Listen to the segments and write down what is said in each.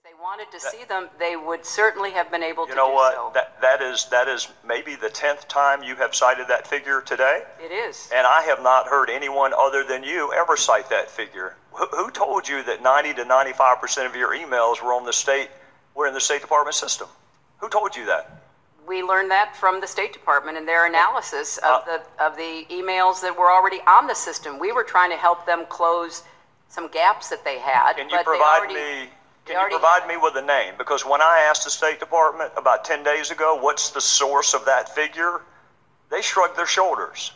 they wanted to see them, they would certainly have been able to do so. You know what? That is maybe the 10th time you have cited that figure today. It is. And I have not heard anyone other than you ever cite that figure. Who told you that 90 to 95% of your emails were in the State Department system? Who told you that? We learned that from the State Department and their analysis of the emails that were already on the system. We were trying to help them close some gaps that they had. Can you provide me with a name? Because when I asked the State Department about 10 days ago, what's the source of that figure, they shrugged their shoulders.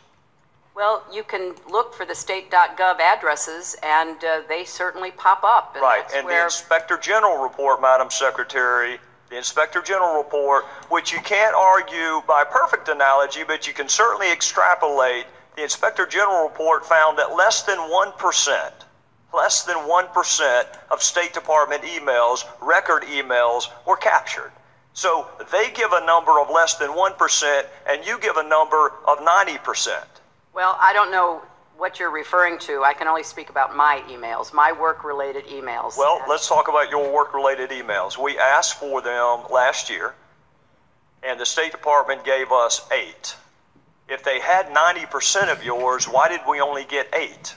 Well, you can look for the state.gov addresses, and they certainly pop up. And right, and the Inspector General report, Madam Secretary, the Inspector General report, which you can't argue by perfect analogy, but you can certainly extrapolate, the Inspector General report found that less than 1% of State Department emails, record emails, were captured. So they give a number of less than 1%, and you give a number of 90%. Well, I don't know what you're referring to. I can only speak about my emails, my work-related emails. Well, let's talk about your work-related emails. We asked for them last year, and the State Department gave us 8. If they had 90% of yours, why did we only get 8?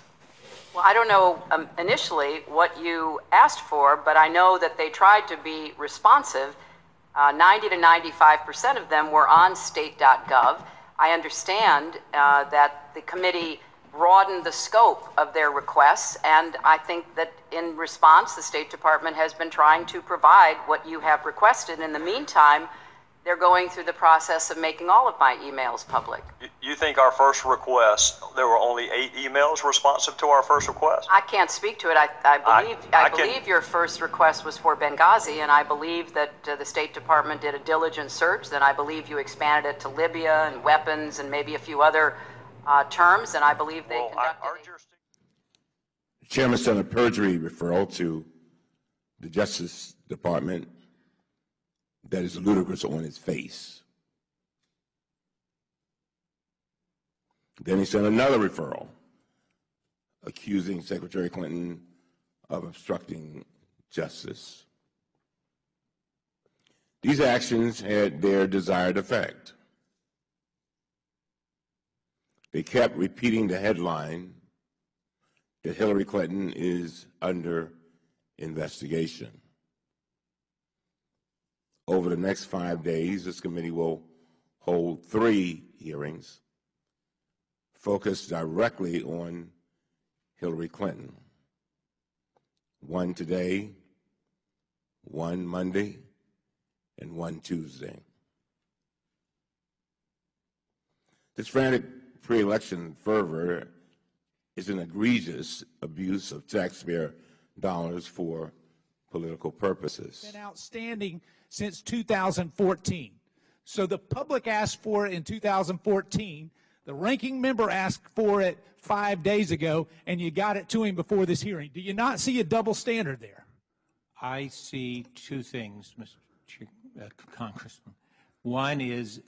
Well, I don't know initially what you asked for, but I know that they tried to be responsive. 90 to 95% of them were on state.gov. I understand that the committee broadened the scope of their requests, and I think that in response, the State Department has been trying to provide what you have requested. In the meantime, they're going through the process of making all of my emails public. You think our first request, there were only 8 emails responsive to our first request? I can't speak to it. I believe your first request was for Benghazi, and I believe that the State Department did a diligent search. Then I believe you expanded it to Libya and weapons and maybe a few other terms, and I believe they conducted The Chairman sent a perjury referral to the Justice Department that is ludicrous on its face. Then he sent another referral accusing Secretary Clinton of obstructing justice. These actions had their desired effect. They kept repeating the headline that Hillary Clinton is under investigation. Over the next 5 days, this committee will hold 3 hearings focused directly on Hillary Clinton. 1 today, 1 Monday, and 1 Tuesday. This frantic pre-election fervor is an egregious abuse of taxpayer dollars for political purposes. Been outstanding since 2014. So the public asked for it in 2014. The ranking member asked for it 5 days ago, and you got it to him before this hearing. Do you not see a double standard there? I see 2 things, Mr. Congressman. One is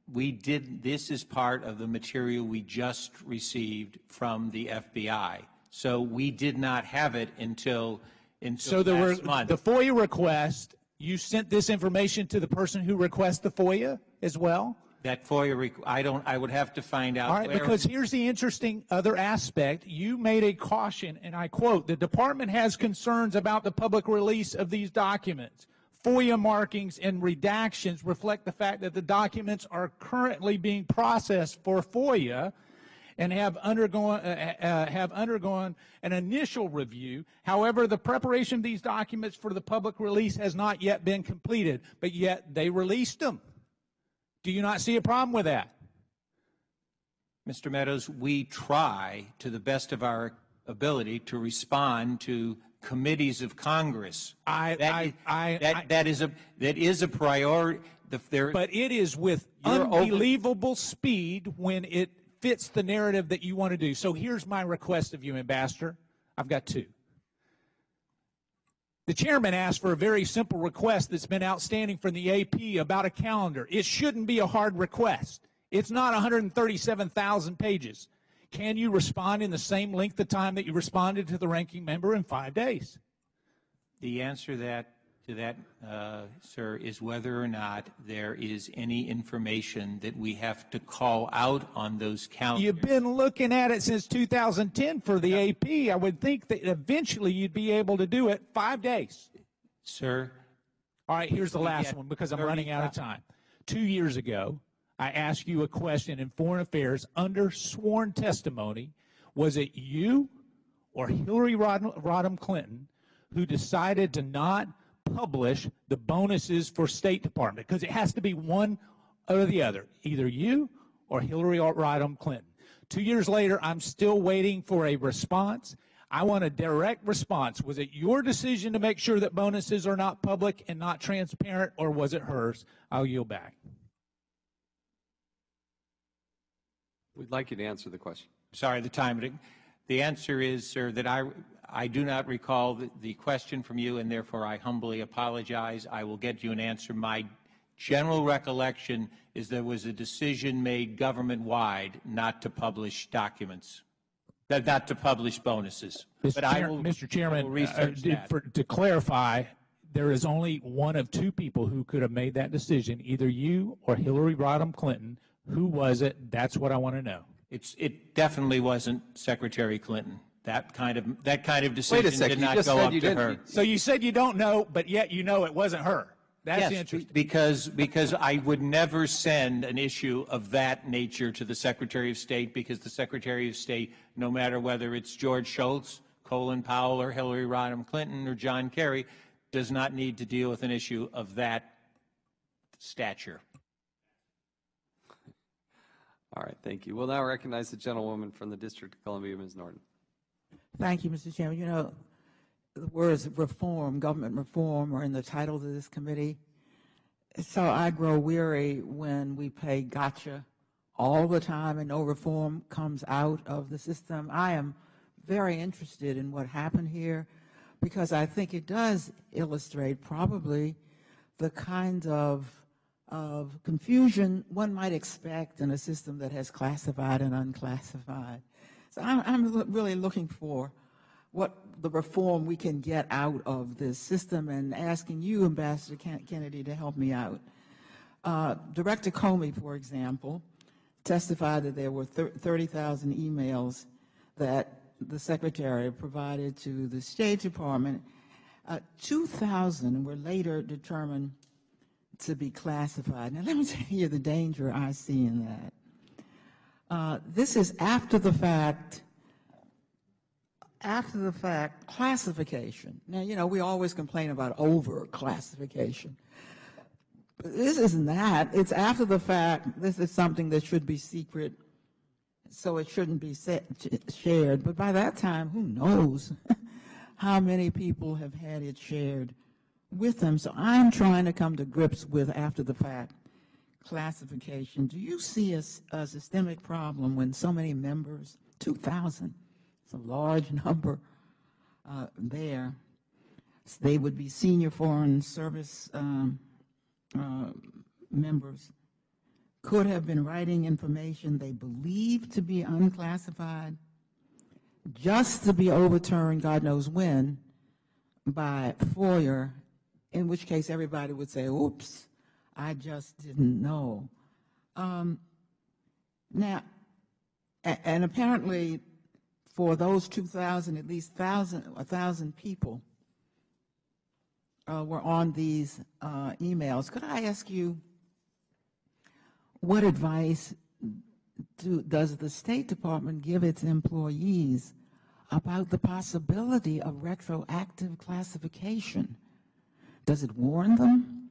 this is part of the material we just received from the FBI. So we did not have it until last month. The FOIA request, you sent this information to the person who requested the FOIA as well? That FOIA, I would have to find out. All right, because here's the interesting other aspect. You made a caution, and I quote, "The department has concerns about the public release of these documents. FOIA markings and redactions reflect the fact that the documents are currently being processed for FOIA and have undergone an initial review. However, the preparation of these documents for the public release has not yet been completed, but yet they released them." Do you not see a problem with that? Mr. Meadows, we try to the best of our ability to respond to committees of Congress. That is a priority. But it is with unbelievable speed when it fits the narrative that you want to do. So here's my request of you, Ambassador. I've got 2. The chairman asked for a very simple request that's been outstanding from the AP about a calendar. It shouldn't be a hard request. It's not 137,000 pages. Can you respond in the same length of time that you responded to the ranking member in 5 days? The answer to that, sir, is whether or not there is any information that we have to call out on those calendars. You've been looking at it since 2010 for the AP. I would think that eventually you'd be able to do it 5 days. Sir? All right, here's the last one because I'm running out of time. 2 years ago, I asked you a question in Foreign Affairs under sworn testimony. Was it you or Hillary Rodham Clinton who decided to not publish the bonuses for State Department? Because it has to be one or the other, either you or Hillary Rodham Clinton. 2 years later, I'm still waiting for a response. I want a direct response. Was it your decision to make sure that bonuses are not public and not transparent, or was it hers? I'll yield back. We'd like you to answer the question. Sorry, the time. The answer is, sir, that I do not recall the question from you, and therefore I humbly apologize. I will get you an answer. My general recollection is there was a decision made government-wide not to publish documents, not to publish bonuses. Mr. Chairman, to clarify, there is only one of two people who could have made that decision, either you or Hillary Rodham Clinton. Who was it? That's what I want to know. It definitely wasn't Secretary Clinton. That kind of decision did not go up to her. So you said you don't know, but yet you know it wasn't her. That's interesting. Because I would never send an issue of that nature to the Secretary of State, because the Secretary of State, no matter whether it's George Shultz, Colin Powell, or Hillary Rodham Clinton, or John Kerry, does not need to deal with an issue of that stature. All right, thank you. We'll now recognize the gentlewoman from the District of Columbia, Ms. Norton. Thank you, Mr. Chairman. You know, the words reform, government reform, are in the title of this committee. So I grow weary when we play gotcha all the time and no reform comes out of the system. I am very interested in what happened here because I think it does illustrate probably the kind of confusion one might expect in a system that has classified and unclassified. So I'm really looking for what the reform we can get out of this system, and asking you, Ambassador Kennedy, to help me out. Director Comey, for example, testified that there were 30,000 emails that the Secretary provided to the State Department. 2,000 were later determined to be classified. Now, let me tell you the danger I see in that. This is after the fact classification. Now, you know, we always complain about over-classification. But this isn't that. It's after the fact. This is something that should be secret, so it shouldn't be shared. But by that time, who knows how many people have had it shared with them. So I'm trying to come to grips with after-the-fact classification. Do you see a systemic problem when so many members, 2,000, it's a large number there, so they would be senior foreign service members, could have been writing information they believed to be unclassified just to be overturned, God knows when, by FOIA, in which case everybody would say, oops, I just didn't know. Now, and apparently for those 2,000, at least 1,000 people were on these emails. Could I ask you, what advice does the State Department give its employees about the possibility of retroactive classification? Does it warn them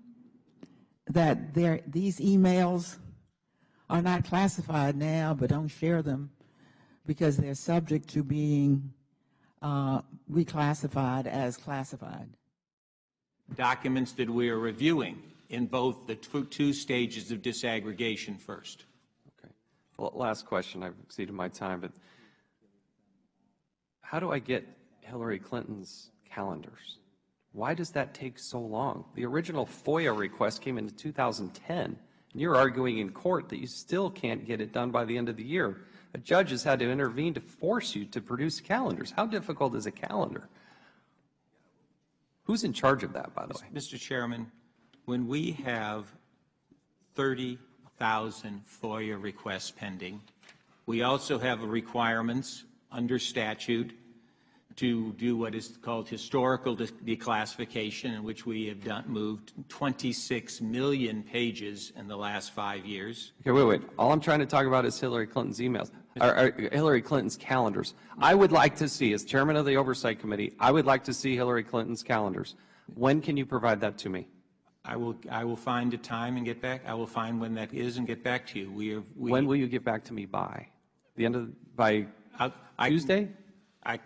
that these emails are not classified now, but don't share them because they're subject to being reclassified as classified? Documents that we are reviewing in both the two stages of disaggregation first. Okay. Well, last question. I've exceeded my time, but how do I get Hillary Clinton's calendars? Why does that take so long? The original FOIA request came in 2010, and you're arguing in court that you still can't get it done by the end of the year. A judge has had to intervene to force you to produce calendars. How difficult is a calendar? Who's in charge of that, by the way? Mr. Chairman, when we have 30,000 FOIA requests pending, we also have requirements under statute to do what is called historical declassification, in which we have moved 26 million pages in the last 5 years. Okay, wait. All I'm trying to talk about is Hillary Clinton's emails, or Hillary Clinton's calendars. I would like to see, as chairman of the Oversight Committee, I would like to see Hillary Clinton's calendars. When can you provide that to me? I will find a time and get back. I will find when that is and get back to you. When will you get back to me by? By Tuesday?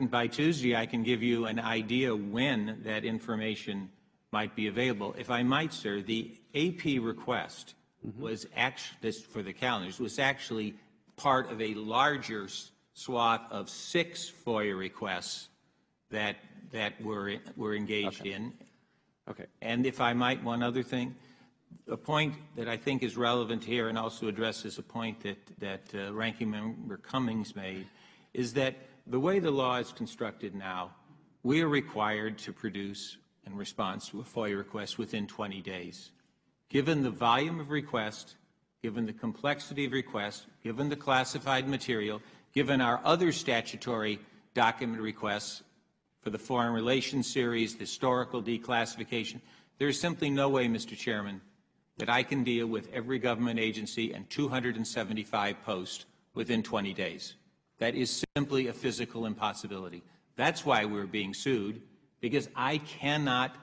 By Tuesday, I can give you an idea when that information might be available. If I might, sir, the AP request was actually, for the calendars, was actually part of a larger swath of 6 FOIA requests that we're engaged in. Okay. And if I might, one other thing, a point that I think is relevant here and also addresses a point that Ranking Member Cummings made, is that the way the law is constructed now, we are required to produce in response to a FOIA request within 20 days. Given the volume of request, given the complexity of request, given the classified material, given our other statutory document requests for the Foreign Relations Series, the historical declassification, there is simply no way, Mr. Chairman, that I can deal with every government agency and 275 posts within 20 days. That is simply a physical impossibility. That's why we're being sued, because I cannot,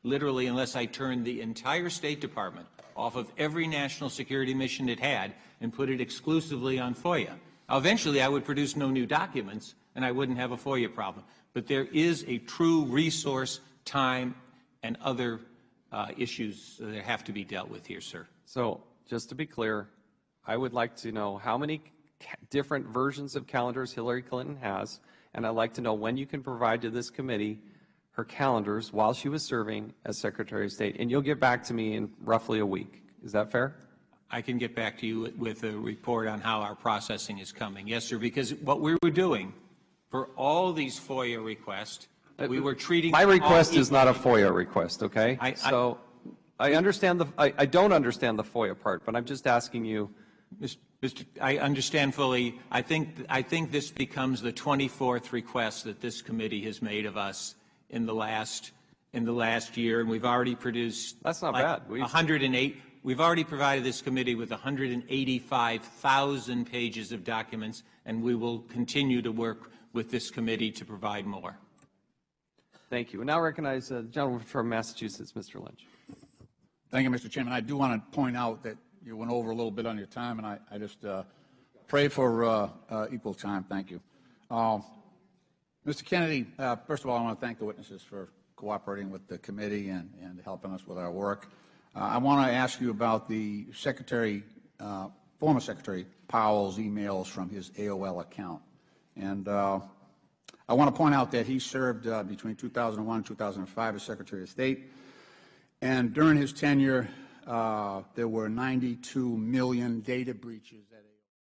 literally, unless I turn the entire State Department off of every national security mission it had and put it exclusively on FOIA. Now, eventually, I would produce no new documents, and I wouldn't have a FOIA problem. But there is a true resource, time, and other issues that have to be dealt with here, sir. So, just to be clear, I would like to know how many different versions of calendars Hillary Clinton has, and I'd like to know when you can provide to this committee her calendars while she was serving as Secretary of State, and you'll get back to me in roughly a week. Is that fair? I can get back to you with a report on how our processing is coming. Yes, sir, because what we were doing for all these FOIA requests, we were treating my request is not a FOIA request, okay? I understand I don't understand the FOIA part, but I'm just asking you. I understand fully. I think this becomes the 24th request that this committee has made of us in the last year, and we've already produced. That's not bad. 108. We've already provided this committee with 185,000 pages of documents, and we will continue to work with this committee to provide more. Thank you. We now recognize the gentleman from Massachusetts, Mr. Lynch. Thank you, Mr. Chairman. I do want to point out that you went over a little bit on your time, and I just pray for equal time. Thank you. Mr. Kennedy, first of all, I want to thank the witnesses for cooperating with the committee and helping us with our work. I want to ask you about the former Secretary Powell's emails from his AOL account. And I want to point out that he served between 2001 and 2005 as Secretary of State. And during his tenure, there were 92 million data breaches that